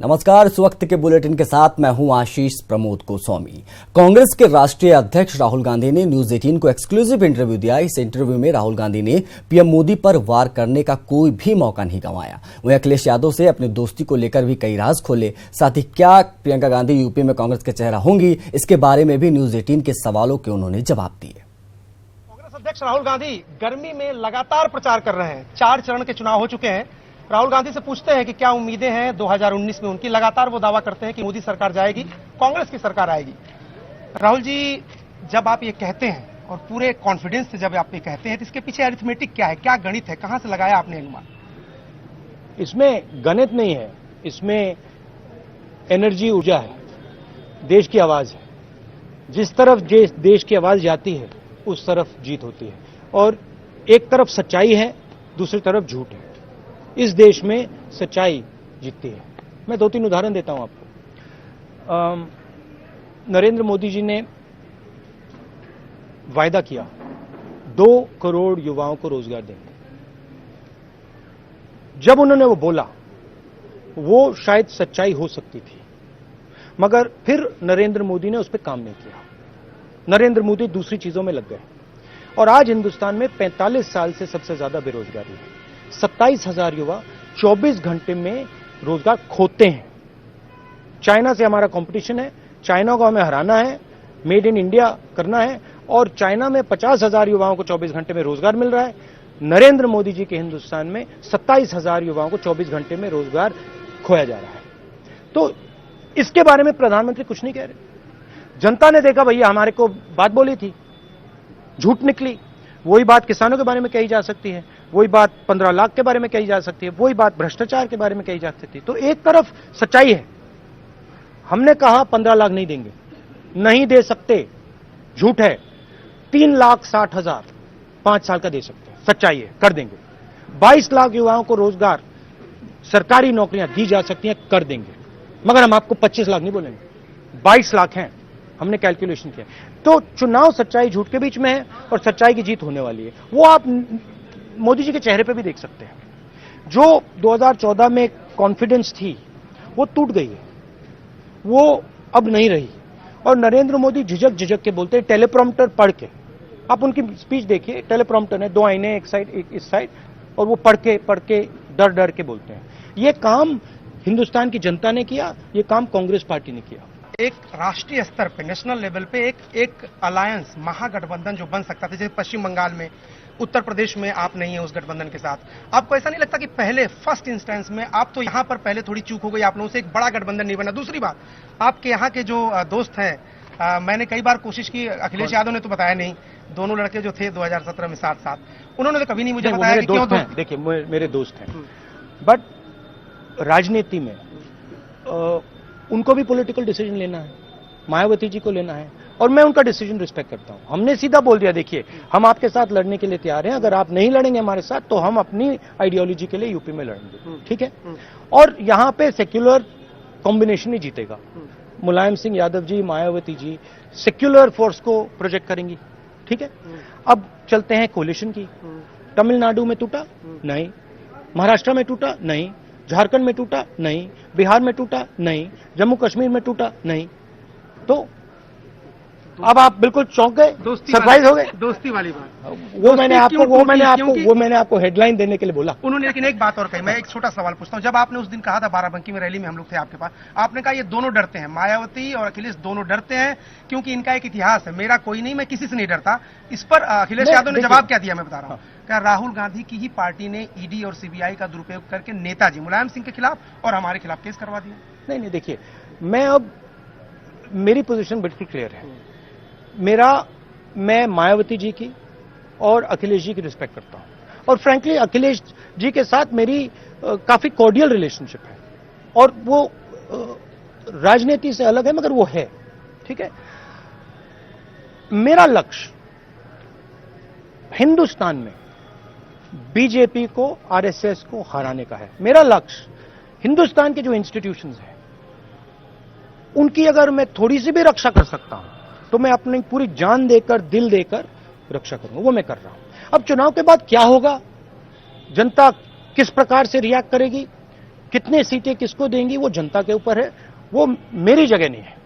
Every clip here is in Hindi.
नमस्कार। इस वक्त के बुलेटिन के साथ मैं हूं आशीष प्रमोद गोस्वामी। कांग्रेस के राष्ट्रीय अध्यक्ष राहुल गांधी ने न्यूज 18 को एक्सक्लूसिव इंटरव्यू दिया। इस इंटरव्यू में राहुल गांधी ने पीएम मोदी पर वार करने का कोई भी मौका नहीं गंवाया। वहीं अखिलेश यादव से अपनी दोस्ती को लेकर भी कई राज खोले। साथ ही क्या प्रियंका गांधी यूपी में कांग्रेस के चेहरा होंगी, इसके बारे में भी न्यूज 18 के सवालों के उन्होंने जवाब दिए। कांग्रेस अध्यक्ष राहुल गांधी गर्मी में लगातार प्रचार कर रहे हैं। 4 चरण के चुनाव हो चुके हैं। राहुल गांधी से पूछते हैं कि क्या उम्मीदें हैं 2019 में उनकी। लगातार वो दावा करते हैं कि मोदी सरकार जाएगी, कांग्रेस की सरकार आएगी। राहुल जी, जब आप ये कहते हैं और पूरे कॉन्फिडेंस से जब आप ये कहते हैं तो इसके पीछे अरिथमेटिक क्या है, क्या गणित है, कहां से लगाया आपने अनुमान? इसमें गणित नहीं है, इसमें एनर्जी, ऊर्जा है, देश की आवाज है। जिस तरफ देश की आवाज जाती है उस तरफ जीत होती है। और एक तरफ सच्चाई है, दूसरी तरफ झूठ है। इस देश में सच्चाई जीतती है। मैं 2-3 उदाहरण देता हूं आपको। नरेंद्र मोदी जी ने वायदा किया 2 करोड़ युवाओं को रोजगार देंगे। जब उन्होंने वो बोला, वो शायद सच्चाई हो सकती थी, मगर फिर नरेंद्र मोदी ने उस पर काम नहीं किया। नरेंद्र मोदी दूसरी चीजों में लग गए और आज हिंदुस्तान में 45 साल से सबसे ज्यादा बेरोजगारी है। 27,000 युवा 24 घंटे में रोजगार खोते हैं। चाइना से हमारा कंपटीशन है, चाइना को हमें हराना है, मेड इन इंडिया करना है। और चाइना में 50,000 युवाओं को 24 घंटे में रोजगार मिल रहा है। नरेंद्र मोदी जी के हिंदुस्तान में 27,000 युवाओं को 24 घंटे में रोजगार खोया जा रहा है। तो इसके बारे में प्रधानमंत्री कुछ नहीं कह रहे। जनता ने देखा, भैया हमारे को बात बोली थी, झूठ निकली। वही बात किसानों के बारे में कही जा सकती है, वही बात 15 लाख के बारे में कही जा सकती है, वही बात भ्रष्टाचार के बारे में कही जा सकती है। तो एक तरफ सच्चाई है, हमने कहा 15 लाख नहीं देंगे, नहीं दे सकते, झूठ है। 3,60,000 5 साल का दे सकते हैं, सच्चाई है, कर देंगे। 22 लाख युवाओं को रोजगार, सरकारी नौकरियां दी जा सकती हैं, कर देंगे। मगर हम आपको 25 लाख नहीं बोलेंगे, 22 लाख हैं, हमने कैलकुलेशन किया। तो चुनाव सच्चाई झूठ के बीच में है और सच्चाई की जीत होने वाली है। वो आप मोदी जी के चेहरे पे भी देख सकते हैं। जो 2014 में कॉन्फिडेंस थी वो टूट गई है, वो अब नहीं रही। और नरेंद्र मोदी झिझक के बोलते हैं, टेलीप्रॉम्प्टर पढ़ के। आप उनकी स्पीच देखिए, टेलीप्रॉम्प्टर है, 2 आईने, एक साइड एक इस साइड, और वो पढ़ के डर के बोलते हैं। ये काम हिंदुस्तान की जनता ने किया, ये काम कांग्रेस पार्टी ने किया। एक राष्ट्रीय स्तर पे, नेशनल लेवल पे एक अलायंस, महागठबंधन जो बन सकता था, जैसे पश्चिम बंगाल में, उत्तर प्रदेश में आप नहीं है उस गठबंधन के साथ। आपको ऐसा नहीं लगता कि पहले फर्स्ट इंस्टेंस में आप तो यहां पर पहले थोड़ी चूक हो गई, आप लोगों से एक बड़ा गठबंधन नहीं बना? दूसरी बात, आपके यहाँ के जो दोस्त हैं, मैंने कई बार कोशिश की, अखिलेश यादव ने तो बताया नहीं, दोनों लड़के जो थे 2017 में साथ, उन्होंने तो कभी नहीं मुझे बताया कि क्यों दोस्त। देखिए, मेरे दोस्त हैं, बट राजनीति में उनको भी पॉलिटिकल डिसीजन लेना है, मायावती जी को लेना है, और मैं उनका डिसीजन रिस्पेक्ट करता हूं। हमने सीधा बोल दिया, देखिए हम आपके साथ लड़ने के लिए तैयार हैं, अगर आप नहीं लड़ेंगे हमारे साथ तो हम अपनी आइडियोलॉजी के लिए यूपी में लड़ेंगे, ठीक है? और यहां पे सेक्युलर कॉम्बिनेशन ही जीतेगा। मुलायम सिंह यादव जी, मायावती जी सेक्युलर फोर्स को प्रोजेक्ट करेंगी, ठीक है? अब चलते हैं कोलिशन की। तमिलनाडु में टूटा नहीं, महाराष्ट्र में टूटा नहीं, झारखंड में टूटा नहीं, बिहार में टूटा नहीं, जम्मू कश्मीर में टूटा नहीं। तो अब आप बिल्कुल चौंक गए, सरप्राइज हो गए। दोस्ती वाली बात, वो मैंने आपको हेडलाइन देने के लिए बोला। उन्होंने लेकिन एक बात और कही। मैं एक छोटा सवाल पूछता हूं। जब आपने उस दिन कहा था, बाराबंकी में रैली में हम लोग थे आपके पास, आपने कहा ये दोनों डरते हैं, मायावती और अखिलेश दोनों डरते हैं, क्योंकि इनका एक इतिहास है, मेरा कोई नहीं, मैं किसी से नहीं डरता। इस पर अखिलेश यादव ने जवाब क्या दिया, मैं बता रहा हूं। क्या राहुल गांधी की ही पार्टी ने ईडी और सीबीआई का दुरुपयोग करके नेताजी मुलायम सिंह के खिलाफ और हमारे खिलाफ केस करवा दिया? नहीं, देखिए, मेरी पोजीशन बिल्कुल क्लियर है। मैं मायावती जी की और अखिलेश जी की रिस्पेक्ट करता हूं, और फ्रैंकली अखिलेश जी के साथ मेरी काफी कॉर्डियल रिलेशनशिप है, और वो राजनीति से अलग है, मगर वो है, ठीक है? मेरा लक्ष्य हिंदुस्तान में बीजेपी को, आरएसएस को हराने का है। मेरा लक्ष्य हिंदुस्तान के जो इंस्टीट्यूशंस हैं उनकी अगर मैं थोड़ी सी भी रक्षा कर सकता हूं तो मैं अपनी पूरी जान देकर, दिल देकर रक्षा करूंगा। वो मैं कर रहा हूं। अब चुनाव के बाद क्या होगा, जनता किस प्रकार से रिएक्ट करेगी, कितने सीटें किसको देंगी वो जनता के ऊपर है, वो मेरी जगह नहीं है।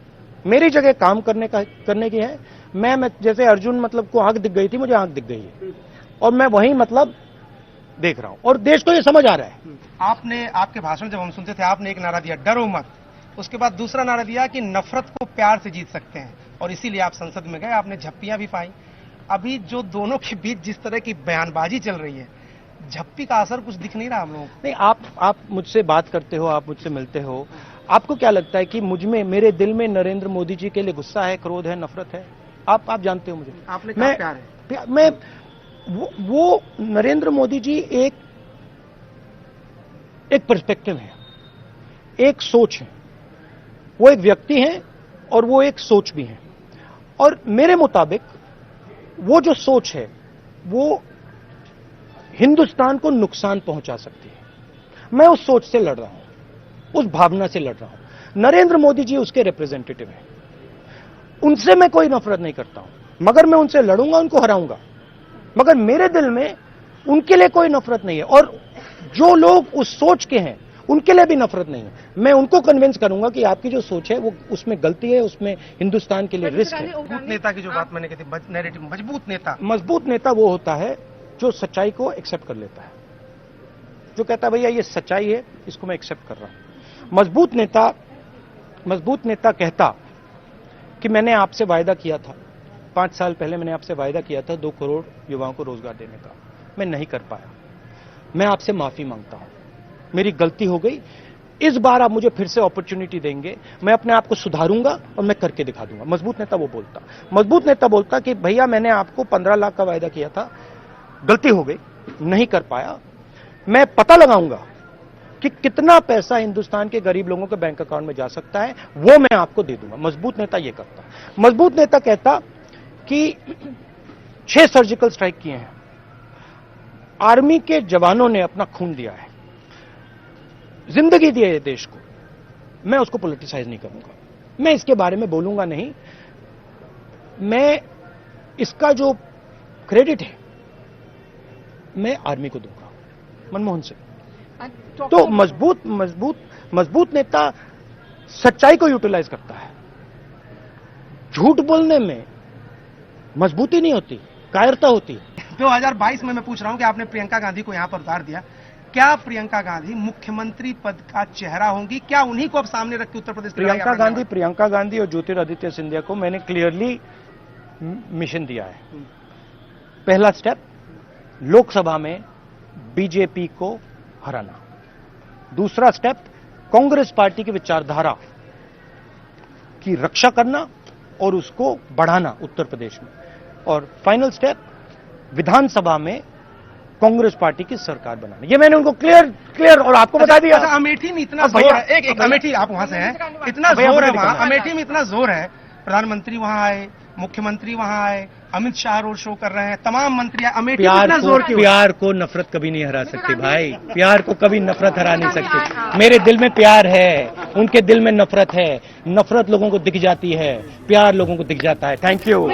मेरी जगह काम करने की है। मैं जैसे अर्जुन मतलब को आंख दिख गई थी, मुझे आंख दिख गई है और मैं वही मतलब देख रहा हूं और देश को ये समझ आ रहा है। आपने, आपके भाषण जब हम सुनते थे, आपने एक नारा दिया, डरो मत। उसके बाद दूसरा नारा दिया कि नफरत को प्यार से जीत सकते हैं, और इसीलिए आप संसद में गए, आपने झप्पियां भी पाई। अभी जो दोनों के बीच जिस तरह की बयानबाजी चल रही है, झप्पी का असर कुछ दिख नहीं रहा हम लोगों को। नहीं, आप मुझसे बात करते हो, आप मुझसे मिलते हो, आपको क्या लगता है कि मुझ में, मेरे दिल में नरेंद्र मोदी जी के लिए गुस्सा है, क्रोध है, नफरत है? आप जानते हो मुझे। आपने कहा प्यार है। मैं वो नरेंद्र मोदी जी एक पर्सपेक्टिव है, एक सोच है, वो एक व्यक्ति हैं और वो एक सोच भी है। और मेरे मुताबिक वो जो सोच है वो हिंदुस्तान को नुकसान पहुंचा सकती है। मैं उस सोच से लड़ रहा हूं, उस भावना से लड़ रहा हूं। नरेंद्र मोदी जी उसके रिप्रेजेंटेटिव हैं, उनसे मैं कोई नफरत नहीं करता हूं, मगर मैं उनसे लड़ूंगा, उनको हराऊंगा, मगर मेरे दिल में उनके लिए कोई नफरत नहीं है। और जो लोग उस सोच के हैं उनके लिए भी नफरत नहीं है। मैं उनको कन्विंस करूंगा कि आपकी जो सोच है वो उसमें गलती है, उसमें हिंदुस्तान के लिए रिस्क है। मजबूत नेता की जो बात मैंने कही थी, नैरेटिव, मजबूत नेता वो होता है जो सच्चाई को एक्सेप्ट कर लेता है, जो कहता है भैया ये सच्चाई है, इसको मैं एक्सेप्ट कर रहा हूं। मजबूत नेता कहता कि मैंने आपसे वायदा किया था, 5 साल पहले मैंने आपसे वायदा किया था 2 करोड़ युवाओं को रोजगार देने का, मैं नहीं कर पाया, मैं आपसे माफी मांगता हूं, मेरी गलती हो गई, इस बार आप मुझे फिर से अपॉर्चुनिटी देंगे, मैं अपने आप को सुधारूंगा और मैं करके दिखा दूंगा। मजबूत नेता वो बोलता। मजबूत नेता बोलता कि भैया मैंने आपको 15 लाख का वायदा किया था, गलती हो गई, नहीं कर पाया, मैं पता लगाऊंगा कि कितना पैसा हिंदुस्तान के गरीब लोगों के बैंक अकाउंट में जा सकता है, वो मैं आपको दे दूंगा। मजबूत नेता ये करता। मजबूत नेता कहता कि 6 सर्जिकल स्ट्राइक किए हैं, आर्मी के जवानों ने अपना खून दिया है, जिंदगी दी है देश को, मैं उसको पॉलिटिसाइज नहीं करूंगा, मैं इसके बारे में बोलूंगा नहीं, मैं इसका जो क्रेडिट है मैं आर्मी को दूंगा, मनमोहन सिंह। तो मजबूत नेता सच्चाई को यूटिलाइज करता है। झूठ बोलने में मजबूती नहीं होती, कायरता होती है। 2022 में मैं पूछ रहा हूं कि आपने प्रियंका गांधी को यहां पर उतार दिया, क्या प्रियंका गांधी मुख्यमंत्री पद का चेहरा होंगी? क्या उन्हीं को अब सामने रख के उत्तर प्रदेश प्रियंका गांधी और ज्योतिरादित्य सिंधिया को मैंने क्लियरली मिशन दिया है। पहला स्टेप लोकसभा में बीजेपी को हराना, दूसरा स्टेप कांग्रेस पार्टी की विचारधारा की रक्षा करना और उसको बढ़ाना उत्तर प्रदेश में, और फाइनल स्टेप विधानसभा में कांग्रेस पार्टी की सरकार बनाना। ये मैंने उनको क्लियर और आपको बता दिया। अमेठी में इतना जोर है, एक अमेठी, आप वहां से हैं, इतना जोर है वहां, अमेठी में इतना जोर है, प्रधानमंत्री वहां आए, मुख्यमंत्री वहां आए, अमित शाह रोड शो कर रहे हैं, तमाम मंत्री, अमेठी में इतना जोर क्यों? प्यार को नफरत कभी नहीं हरा सकती भाई, प्यार को कभी नफरत हरा नहीं सकती। मेरे दिल में प्यार है, उनके दिल में नफरत है, नफरत लोगों को दिख जाती है, प्यार लोगों को दिख जाता है। Thank you.